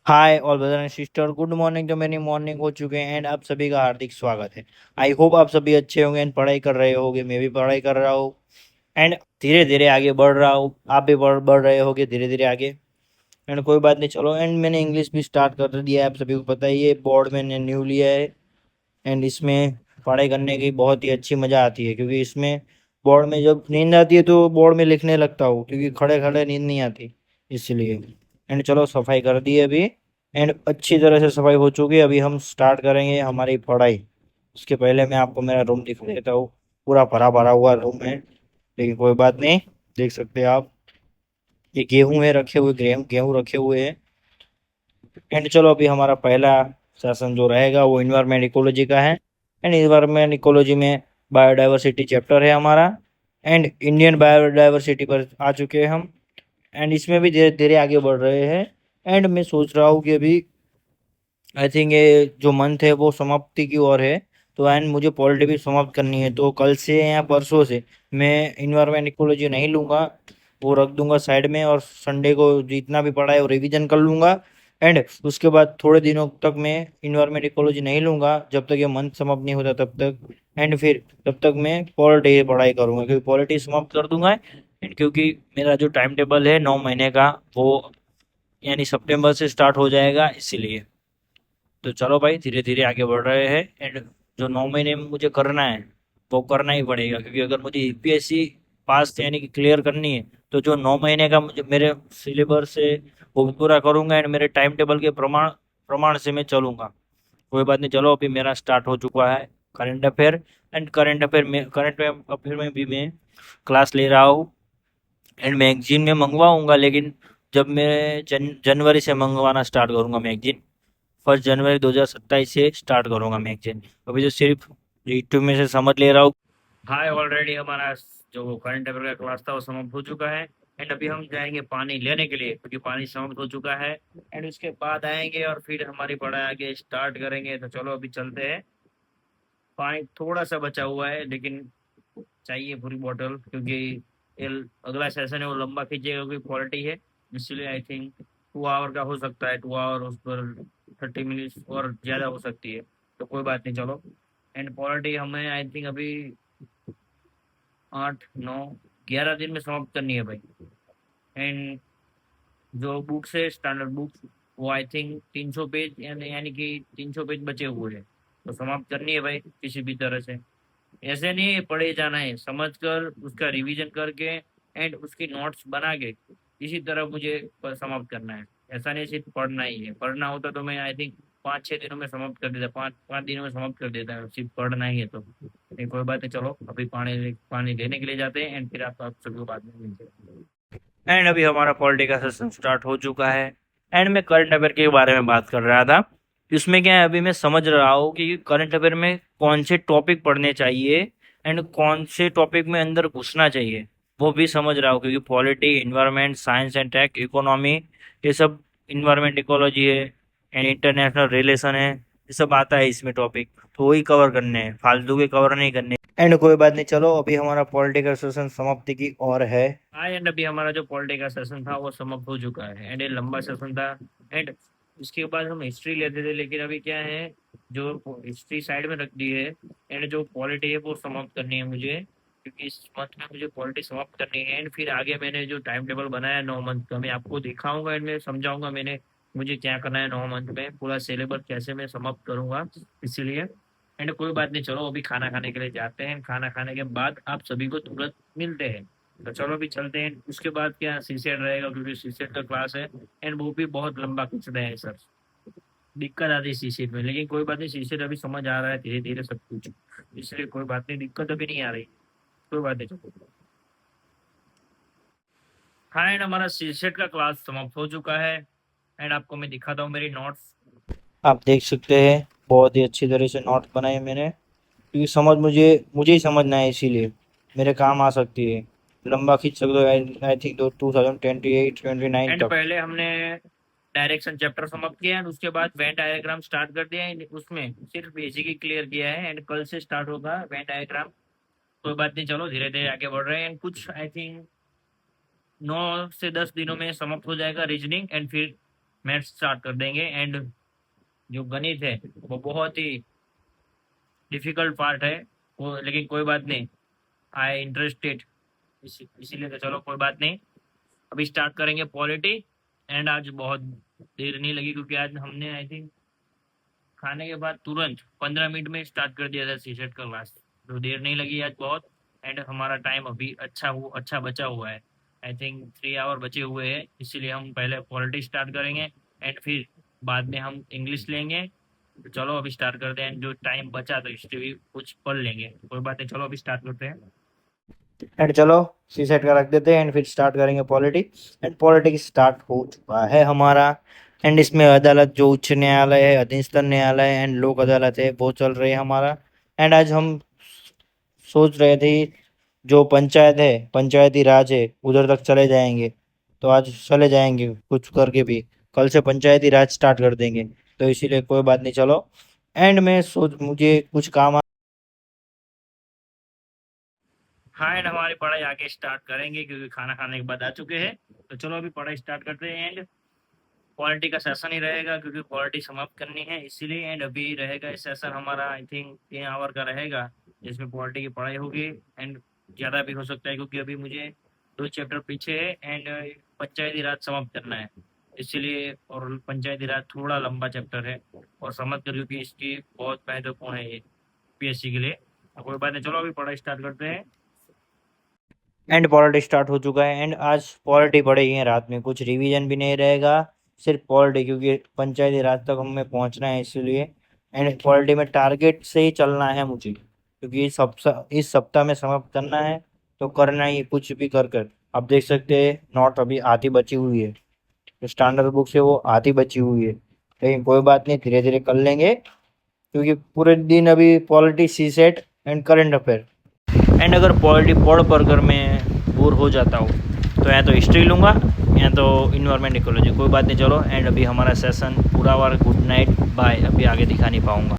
Hi all brother and sister, good morning. तो मेरी morning हो चुके हैं एंड आप सभी का हार्दिक स्वागत है। आई होप आप सभी अच्छे होंगे एंड पढ़ाई कर रहे होंगे। मैं भी पढ़ाई कर रहा हूँ एंड धीरे धीरे आगे बढ़ रहा हूँ। आप भी बढ़ रहे होगे धीरे धीरे आगे। एंड कोई बात नहीं, चलो। एंड मैंने इंग्लिश भी स्टार्ट कर दिया है, आप सभी को पता ही है। बोर्ड मैंने न्यू लिया है एंड इसमें पढ़ाई करने की बहुत ही अच्छी मज़ा आती है, क्योंकि इसमें बोर्ड में जब नींद आती है तो बोर्ड में लिखने लगता हूँ, क्योंकि खड़े खड़े नींद नहीं आती इसलिए। एंड चलो, सफाई कर दी है अभी एंड अच्छी तरह से सफाई हो चुकी है। अभी हम स्टार्ट करेंगे हमारी पढ़ाई। उसके पहले मैं आपको मेरा रूम दिखा देता हूँ। पूरा भरा भरा हुआ रूम है, लेकिन कोई बात नहीं। देख सकते हैं आप, ये गेहूं है रखे हुए, गेहूं गेहूं रखे हुए हैं। एंड चलो, अभी हमारा पहला सेशन जो रहेगा वो इन्वायरमेंट इकोलॉजी का है। एंड इन्वायरमेंट इकोलॉजी में बायोडाइवर्सिटी चैप्टर है हमारा। एंड इंडियन बायोडाइवर्सिटी पर आ चुके हैं हम। एंड इसमें भी धीरे धीरे आगे बढ़ रहे हैं। एंड मैं सोच रहा हूँ कि अभी आई थिंक ये जो मंथ है वो समाप्ति की ओर है। तो एंड मुझे पॉलिटी भी समाप्त करनी है, तो कल से या परसों से मैं इन्वायरमेंट इकोलॉजी नहीं लूंगा। वो रख दूंगा साइड में, और संडे को जितना भी पढ़ा है वो रिवीजन कर लूंगा। एंड उसके बाद थोड़े दिनों तक मैं इन्वायरमेंट इकोलॉजी नहीं लूंगा, जब तक ये मंथ समाप्त नहीं होता तब तक। एंड फिर तब तक मैं पॉलिटी पढ़ाई करूंगा, क्योंकि पॉलिटी समाप्त कर दूंगा। एंड क्योंकि मेरा जो टाइम टेबल है 9 महीने का, वो यानी सितंबर से स्टार्ट हो जाएगा, इसीलिए। तो चलो भाई, धीरे धीरे आगे बढ़ रहे हैं। एंड जो 9 महीने में मुझे करना है वो करना ही पड़ेगा, क्योंकि अगर मुझे यूपीएससी पास यानी कि क्लियर करनी है, तो जो 9 महीने का मुझे मेरे सिलेबस से वो भी पूरा करूंगा। एंड मेरे टाइम टेबल के प्रमाण प्रमाण से मैं चलूंगा। कोई बात नहीं, चलो। अभी मेरा स्टार्ट हो चुका है current affair. And current affair में भी मैं क्लास ले रहा हूँ। एंड मैगजीन में मंगवाऊंगा, लेकिन जब मैं जनवरी से मंगवाना स्टार्ट करूंगा मैगजीन। 1 जनवरी 2027 से स्टार्ट करूंगा मैगजीन। अभी तो सिर्फ यूट्यूब में से समझ ले रहा हूँ। हाय, ऑलरेडी हमारा जो करंट अफेयर का क्लास था वो समाप्त हो चुका है। एंड अभी हम जाएंगे पानी लेने के लिए, क्योंकि पानी समाप्त हो चुका है। एंड उसके बाद आएंगे और फिर हमारी पढ़ाई आगे स्टार्ट करेंगे। तो चलो, अभी चलते हैं। पानी थोड़ा सा बचा हुआ है, लेकिन चाहिए पूरी बोतल, क्योंकि ये अगला सेशन है वो लंबा खींचेगा, क्योंकि क्वालिटी है। इसलिए आई थिंक 2 आवर का हो सकता है। 2 आवर, उस पर 30 मिनट्स और ज़्यादा हो सकती है। तो कोई बात नहीं, चलो। एंड क्वालिटी हमें आई थिंक अभी 8 9 11 दिन में समाप्त करनी है भाई। एंड जो बुक्स है, स्टैंडर्ड बुक्स, वो आई थिंक 300 पेज, यानी कि 300 पेज बचे हुए हैं। तो समाप्त करनी है भाई किसी भी तरह से। ऐसे नहीं पढ़े जाना है, समझ कर उसका रिवीजन करके एंड उसकी नोट्स बना के इसी तरह मुझे समाप्त करना है। ऐसा नहीं सिर्फ पढ़ना ही है। पढ़ना होता तो मैं आई थिंक 5 6 दिनों में समाप्त कर देता, 5 5 दिनों में समाप्त कर देता है। सिर्फ पढ़ना ही है तो नहीं। कोई बात नहीं, चलो। अभी पानी लेने के लिए जाते हैं एंड फिर आप सभी को बाद में मिलते हैं। एंड अभी हमारा पॉलिटिकल सेशन स्टार्ट हो चुका है। एंड मैं करंट अफेयर के बारे में बात कर रहा था। इसमें क्या है, अभी मैं समझ रहा हूँ कि करंट अफेयर में कौन से टॉपिक पढ़ने चाहिए एंड कौन से टॉपिक में अंदर घुसना चाहिए, वो भी समझ रहा हूँ। क्योंकि polity, environment, science and tech, economy, ये सब, इन्वायरमेंट इकोलॉजी है एंड इंटरनेशनल रिलेशन है, ये सब आता है इसमें टॉपिक। तो वही कवर करने हैं, फालतू के कवर नहीं करने। एंड कोई बात नहीं, चलो। अभी हमारा पॉलिटिकल सेशन समाप्ति की ओर है। हाँ, एंड अभी हमारा जो पॉलिटिकल सेशन था वो समाप्त हो चुका है। एंड ये लंबा सेशन था। एंड उसके बाद हम हिस्ट्री लेते थे, लेकिन अभी क्या है, जो हिस्ट्री साइड में रख दी है। एंड जो पॉलिटी है वो समाप्त करनी है मुझे, क्योंकि इस मंथ में मुझे पॉलिटी समाप्त करनी है। एंड फिर आगे मैंने जो टाइम टेबल बनाया 9 मंथ का, मैं आपको दिखाऊंगा एंड मैं समझाऊंगा मैंने मुझे क्या करना है 9 मंथ में, पूरा सिलेबस कैसे मैं समाप्त करूंगा, इसीलिए। एंड कोई बात नहीं, चलो। अभी खाना खाने के लिए जाते हैं। खाना खाने के बाद आप सभी को तुरंत मिलते हैं। तो चलो, अभी चलते हैं। उसके बाद क्या सीसेट रहेगा, क्योंकि सीसेट का क्लास है। एंड वो भी बहुत लंबा खींचते हैं सर। दिक्कत आती है सीसेट में, लेकिन कोई बात नहीं। सीसेट अभी समझ आ रहा है धीरे धीरे सब कुछ, इसलिए कोई बात नहीं, दिक्कत अभी नहीं आ रही। कोई बात नहीं, चलो। हाँ, एंड हमारा सीसेट का क्लास समाप्त हो चुका है। एंड आपको मैं दिखाता हूँ मेरी नोट्स। आप देख सकते हैं, बहुत ही अच्छी तरह से नोट्स बनाए मैंने, क्योंकि समझ मुझे मुझे ही समझना है, इसीलिए मेरे काम आ सकती है। लंबा खींच सकते हो आई थिंक 2028 29 एंड तक। पहले हमने डायरेक्शन चैप्टर समाप्त किया, एंड उसके बाद वेन डायग्राम स्टार्ट कर दिया है। उसमें सिर्फ बेसिक ही क्लियर किया है। एंड कल से स्टार्ट होगा वेन डायग्राम। कोई बात नहीं, चलो। धीरे धीरे आगे बढ़ रहे हैं। एंड कुछ आई थिंक 9 से 10 दिनों में समाप्त हो जाएगा रीजनिंग। एंड फिर मैथ्स स्टार्ट कर देंगे। एंड जो गणित है वो बहुत ही डिफिकल्ट पार्ट है वो, लेकिन कोई बात नहीं, आई इंटरेस्टेड, इसीलिए तो चलो कोई बात नहीं। अभी स्टार्ट करेंगे पॉलिटी। एंड आज बहुत देर नहीं लगी क्योंकि आज हमने आई थिंक खाने के बाद तुरंत 15 मिनट में स्टार्ट कर दिया था सीसेट का क्लास, तो देर नहीं लगी आज बहुत। एंड हमारा टाइम अभी अच्छा बचा हुआ है, आई थिंक 3 आवर बचे हुए हैं, इसीलिए हम पहले पॉलिटिक्स स्टार्ट करेंगे एंड फिर बाद में हम इंग्लिश लेंगे। तो चलो अभी स्टार्ट करते हैं, जो टाइम बचा तो हिस्ट्री भी कुछ पढ़ लेंगे, कोई बात नहीं, चलो अभी स्टार्ट करते हैं। एंड चलो सी सेट का रख देते हैं एंड फिर स्टार्ट करेंगे पॉलिटिक्स। एंड पॉलिटिक्स स्टार्ट हो चुका है हमारा। एंड इसमें अदालत जो उच्च न्यायालय है, अधीनस्थन न्यायालय एंड लोक अदालत है वो चल रही है हमारा। एंड आज हम सोच रहे थे जो पंचायत है, पंचायती राज है, उधर तक चले जाएंगे। तो आज चले जाएंगे कुछ करके भी, कल से पंचायती राज स्टार्ट कर देंगे। तो इसीलिए कोई बात नहीं, चलो। एंड मैं सोच मुझे कुछ काम हाँ, एंड हमारी पढ़ाई आगे स्टार्ट करेंगे क्योंकि खाना खाने के बाद आ चुके हैं। तो चलो अभी पढ़ाई स्टार्ट करते हैं। एंड पॉलिटी का सेशन ही रहेगा क्योंकि पॉलिटी समाप्त करनी है इसीलिए। एंड अभी रहेगा इस सेशन हमारा आई थिंक 3 आवर का रहेगा, जिसमें पॉलिटी की पढ़ाई होगी। एंड ज़्यादा भी हो सकता है क्योंकि अभी मुझे 2 चैप्टर पीछे है एंड पंचायती राज समाप्त करना है इसीलिए। और पंचायती राज थोड़ा लंबा चैप्टर है और समझ कर, क्योंकि इसकी बहुत महत्वपूर्ण है ये पीएससी के लिए। तो कोई बात नहीं, चलो अभी पढ़ाई स्टार्ट करते हैं। एंड पॉलिटी स्टार्ट हो चुका है। एंड आज पॉलिटी पढ़ेगी है रात में, कुछ रिवीजन भी नहीं रहेगा, सिर्फ पॉलिटी, क्योंकि पंचायती राज तक हमें पहुंचना है इसलिए। एंड पॉलिटी में टारगेट से ही चलना है मुझे, क्योंकि इस सप्ताह में समाप्त करना है। तो करना ही कुछ भी कर कर। आप देख सकते हैं नोट अभी आधी बची हुई है, जो स्टैंडर्ड बुक से वो आधी बची हुई है, लेकिन कोई बात नहीं, धीरे धीरे कर लेंगे। क्योंकि पूरे दिन अभी polity, CSAT and current affair. And अगर पॉलिटी पढ़ कर मैं बोर हो जाता हूँ तो या तो हिस्ट्री लूँगा या तो इन्वायरमेंट इकोलॉजी, कोई बात नहीं, चलो। एंड अभी हमारा सेशन पूरा हुआ, गुड नाइट, बाय। अभी आगे दिखा नहीं पाऊँगा।